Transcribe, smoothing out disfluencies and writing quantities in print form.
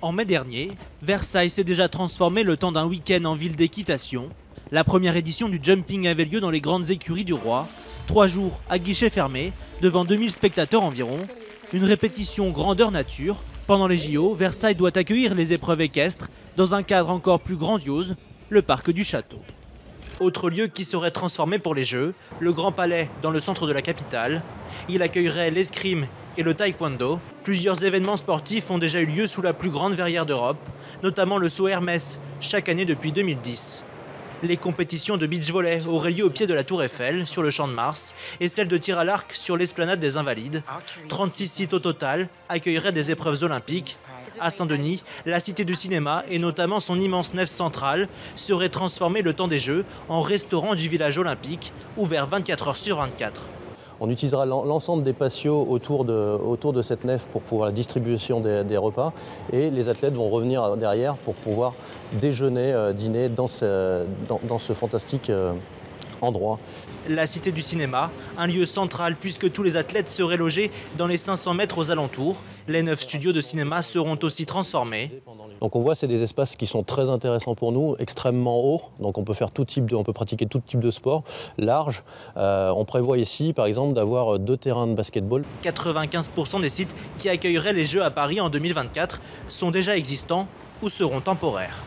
En mai dernier, Versailles s'est déjà transformé le temps d'un week-end en ville d'équitation. La première édition du jumping avait lieu dans les grandes écuries du roi. 3 jours à guichet fermé, devant 2000 spectateurs environ. Une répétition grandeur nature. Pendant les JO, Versailles doit accueillir les épreuves équestres dans un cadre encore plus grandiose, le parc du château. Autre lieu qui serait transformé pour les Jeux, le Grand Palais dans le centre de la capitale. Il accueillerait l'escrime et le taekwondo. Plusieurs événements sportifs ont déjà eu lieu sous la plus grande verrière d'Europe, notamment le saut Hermès, chaque année depuis 2010. Les compétitions de beach volley auraient lieu au pied de la Tour Eiffel, sur le Champ de Mars, et celles de tir à l'arc sur l'esplanade des Invalides. 36 sites au total accueilleraient des épreuves olympiques. À Saint-Denis, la cité du cinéma, et notamment son immense nef centrale, serait transformée le temps des Jeux en restaurant du village olympique, ouvert 24 heures sur 24. On utilisera l'ensemble des patios autour de cette nef pour pouvoir la distribution des repas, et les athlètes vont revenir derrière pour pouvoir déjeuner, dîner dans ce fantastique endroit. La cité du cinéma, un lieu central puisque tous les athlètes seraient logés dans les 500 mètres aux alentours. Les 9 studios de cinéma seront aussi transformés. Donc on voit, c'est des espaces qui sont très intéressants pour nous, extrêmement hauts. Donc on peut pratiquer tout type de sport, large. On prévoit ici, par exemple, d'avoir 2 terrains de basketball. 95% des sites qui accueilleraient les Jeux à Paris en 2024 sont déjà existants ou seront temporaires.